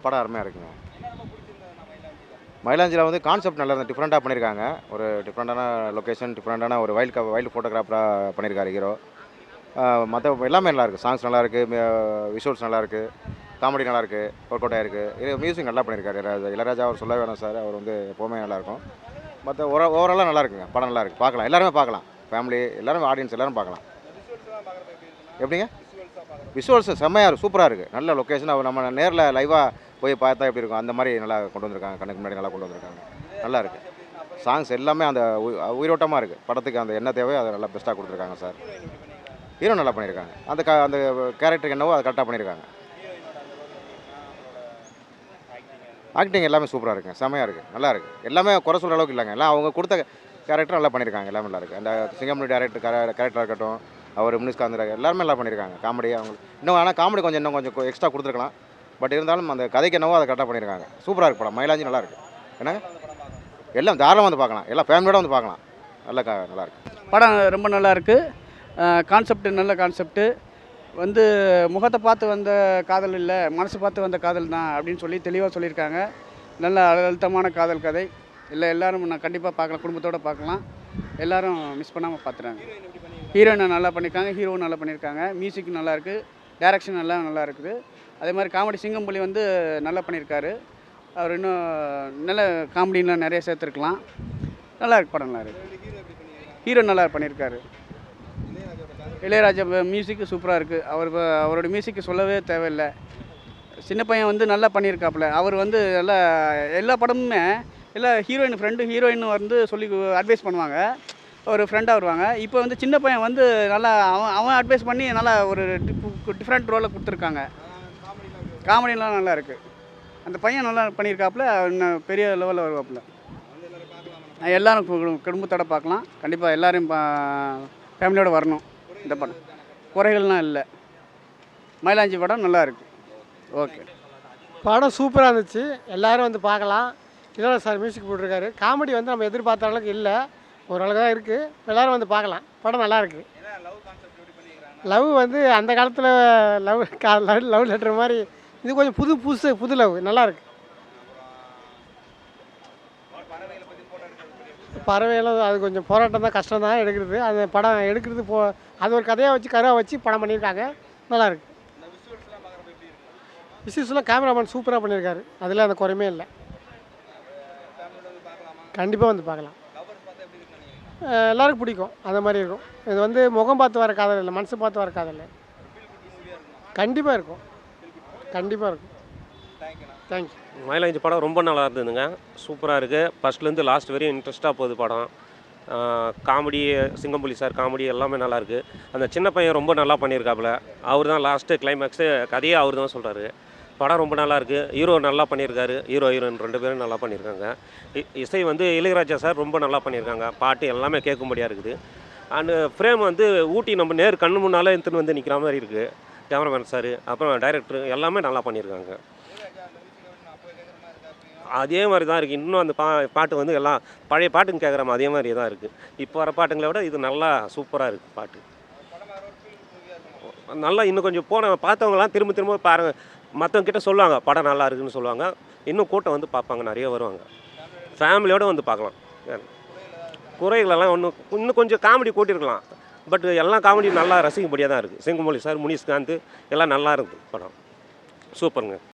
படம் அருமையாக இருக்குங்க. மயிலாஞ்சியில் வந்து கான்செப்ட் நல்லா டிஃப்ரெண்ட்டாக பண்ணியிருக்காங்க. ஒரு டிஃப்ரெண்ட்டான லொக்கேஷன், டிஃப்ரெண்ட்டான ஒரு வைல்டு ஃபோட்டோகிராஃபராக பண்ணியிருக்காரு ஹீரோ. மற்ற எல்லாமே நல்லாயிருக்கு. சாங்ஸ் நல்லாயிருக்கு, விஷுவல்ஸ் நல்லாயிருக்கு, காமெடி நல்லாயிருக்கு, ஒர்க் அவுட் ஆகிருக்கு. இது மியூசிக் நல்லா பண்ணியிருக்காரு இளையராஜா. அவர் சொல்ல வேணாம் சார், அவர் வந்து எப்போவுமே நல்லாயிருக்கும். மற்ற ஓவராலாக நல்லா இருக்குங்க. படம் நல்லா இருக்குது, பார்க்கலாம், எல்லாருமே பார்க்கலாம். ஃபேமிலி எல்லோரும், ஆடியன்ஸ் எல்லோரும் பார்க்கலாம். எப்படிங்க? விஷுவல்ஸ் செம்மையாக இருக்குது, சூப்பராக இருக்குது. நல்ல லொக்கேஷன். அவர் நம்ம நேரில் லைவாக போய் பார்த்தா எப்படி இருக்கும் அந்த மாதிரி நல்லா கொண்டு வந்திருக்காங்க. கண்ணுக்கு முன்னாடி நல்லா கொண்டு வந்திருக்காங்க. நல்லா இருக்குது. சாங்ஸ் எல்லாமே அந்த உயிரோட்டமாக இருக்குது. படத்துக்கு அந்த என்ன தேவையோ அதை நல்லா பெஸ்ட்டாக கொடுத்துருக்காங்க சார். ஹீரோ நல்லா பண்ணியிருக்காங்க. அந்த கேரக்டருக்கு என்னவோ அதை கரெக்டாக பண்ணியிருக்காங்க. ஆக்டிங் எல்லாமே சூப்பராக இருக்குங்க, செம்மையாக இருக்குது, நல்லா இருக்குது. எல்லாமே குறை சொல்கிற அளவுக்கு இல்லைங்க. எல்லாம் அவங்க கொடுத்த கேரக்டர் நல்லா பண்ணியிருக்காங்க. எல்லாமே நல்லா இருக்குது. அந்த சிங்கம்புலி கேரக்டராக இருக்கட்டும், அவர் முனிஷ்காந்த் எல்லாருமே நல்லா பண்ணியிருக்காங்க. காமெடி அவங்களுக்கு இன்னும், ஆனால் காமெடி இன்னும் கொஞ்சம் எக்ஸ்ட்ரா கொடுத்துருக்கலாம். பட் இருந்தாலும் அந்த கதைக்கு என்னவோ அதை கரெக்டாக பண்ணியிருக்காங்க. சூப்பராக இருக்குது படம். மயிலாஞ்சி நல்லா இருக்குது. என்னங்க, எல்லாம் தாராளமாக வந்து பார்க்கலாம். எல்லாம் ஃபேமிலியோடு வந்து பார்க்கலாம். நல்லா இருக்குது படம். ரொம்ப நல்லா இருக்குது. கான்செப்ட் நல்ல கான்செப்ட்டு. வந்து முகத்தை பார்த்து வந்த காதல் இல்லை, மனசு பார்த்து வந்த காதல் தான் அப்படின்னு சொல்லி தெளிவாக சொல்லியிருக்காங்க. நல்ல அழுத்தமான காதல் கதை. எல்லோரும் நான் கண்டிப்பாக பார்க்கலாம், குடும்பத்தோடு பார்க்கலாம். எல்லோரும் மிஸ் பண்ணாமல் பார்த்துறாங்க. ஹீரோயினை நல்லா பண்ணியிருக்காங்க, ஹீரோவும் நல்லா பண்ணியிருக்காங்க. மியூசிக் நல்லாயிருக்கு, டைரக்ஷன் நல்லா இருக்குது. அதே மாதிரி காமெடி சிங்கம்புலி வந்து நல்லா பண்ணியிருக்காரு. அவர் இன்னும் நல்ல காமெடிலாம் நிறைய சேர்த்துருக்கலாம். நல்லா இருக்கு, படம் நல்லா இருக்குது. ஹீரோ நல்லா பண்ணியிருக்காரு. இளையராஜா மியூசிக்கு சூப்பராக இருக்குது. அவரோட மியூசிக்கு சொல்லவே தேவையில்லை. சின்ன பையன் வந்து நல்லா பண்ணியிருக்காப்புல. அவர் வந்து எல்லா படமுமே எல்லா ஹீரோயின் வந்து சொல்லி அட்வைஸ் பண்ணுவாங்க, ஒரு ஃப்ரெண்டாக வருவாங்க. இப்போ வந்து சின்ன பையன் வந்து நல்லா அவன் அட்வைஸ் பண்ணி நல்லா ஒரு டிஃப்ரெண்ட் ரோலை கொடுத்துருக்காங்க. காமெடிலாம் நல்லா இருக்குது. அந்த பையன் நல்லா பண்ணியிருக்காப்புல. இன்னும் பெரிய லெவலில் வருவாப்புல. எல்லோரும் குடும்பத்தோடு பார்க்கலாம். கண்டிப்பாக எல்லோரும் ஃபேமிலியோடு வரணும். இந்த படம் குறைகள்லாம் இல்லை. மயிலாஞ்சி படம் நல்லா இருக்குது. ஓகே, படம் சூப்பராக இருந்துச்சு. எல்லோரும் வந்து பார்க்கலாம். இளையராஜா சார் மியூசிக் போட்டிருக்காரு. காமெடி வந்து நம்ம எதிர்பார்த்த அளவுக்கு இல்லை, ஓரளவுக்கு தான் இருக்குது. எல்லோரும் வந்து பார்க்கலாம். படம் நல்லா இருக்குது. லவ் வந்து அந்த காலத்தில் லவ் லெட்டர் மாதிரி இது கொஞ்சம் புது லவ் நல்லாயிருக்கு. பறவைகளும் அது கொஞ்சம் போராட்டம் தான், கஷ்டம் தான் எடுக்கிறது. அந்த படம் எடுக்கிறது அது ஒரு கதையாக வச்சு கருவாக வச்சு படம் பண்ணியிருக்காங்க. நல்லாயிருக்கு. விஷயஸ்லாம் கேமராமேன் சூப்பராக பண்ணியிருக்காரு. அதில் அந்த குறையுமே இல்லை. கண்டிப்பாக வந்து பார்க்கலாம். எல்லாருக்கும் பிடிக்கும். அந்த மாதிரி இருக்கும். இது வந்து முகம் பார்த்து வர காதல் இல்லை, மனசு பார்த்து வர காதல் இல்லை. கண்டிப்பாக இருக்கும், கண்டிப்பாக இருக்கும். தேங்க்யூ. மயிலாஞ்சி படம் ரொம்ப நல்லா இருந்ததுங்க. சூப்பராக இருக்குது. ஃபஸ்ட்லேருந்து லாஸ்ட் வரையும் இன்ட்ரெஸ்ட்டாக போகுது படம். காமெடி, சிங்கம்புலி சார் காமெடி எல்லாமே நல்லாயிருக்கு. அந்த சின்ன பையன் ரொம்ப நல்லா பண்ணியிருக்காப்புல. அவர் தான் லாஸ்ட்டு கிளைமேக்ஸு கதையே அவர் தான் சொல்கிறாரு. படம் ரொம்ப நல்லாயிருக்கு. ஹீரோ நல்லா பண்ணியிருக்காரு. ஹீரோயின் 2 பேரும் நல்லா பண்ணியிருக்காங்க. இசை வந்து இளையராஜா சார் ரொம்ப நல்லா பண்ணியிருக்காங்க. பாட்டு எல்லாமே கேட்கும்படியாக இருக்குது. அண்டு ஃப்ரேம் வந்து ஊட்டி நம்ம நேர் கண்ணு முன்னால் எடுத்துன்னு வந்து நிற்கிற மாதிரி இருக்குது. கேமராமேன் சார், அப்புறம் டைரக்டர் எல்லாமே நல்லா பண்ணியிருக்காங்க. அதே மாதிரி தான் இருக்குது. இன்னும் அந்த பாட்டு வந்து எல்லாம் பழைய பாட்டுங்க கேட்குறாம அதே மாதிரி தான் இருக்குது. இப்போ வர பாட்டுங்களை விட இது நல்லா சூப்பராக இருக்குது பாட்டு. நல்லா இன்னும் கொஞ்சம் பார்த்தவங்களாம் திரும்ப பாருங்கள், மற்றவங்கிட்ட சொல்லுவாங்க படம் நல்லா இருக்குதுன்னு சொல்லுவாங்க. இன்னும் கூட்டம் வந்து பார்ப்பாங்க, நிறைய வருவாங்க. ஃபேமிலியோடு வந்து பார்க்கலாம். குறைகளெல்லாம் இன்னும் கொஞ்சம் காமெடி கூட்டியிருக்கலாம். பட் எல்லாம் காமெடி நல்லா ரசிக்கும்படியாக தான் இருக்குது. சிங்கம்புலி சார், முனிஷ்காந்த் எல்லாம் நல்லா இருக்குது. படம் சூப்பருங்க.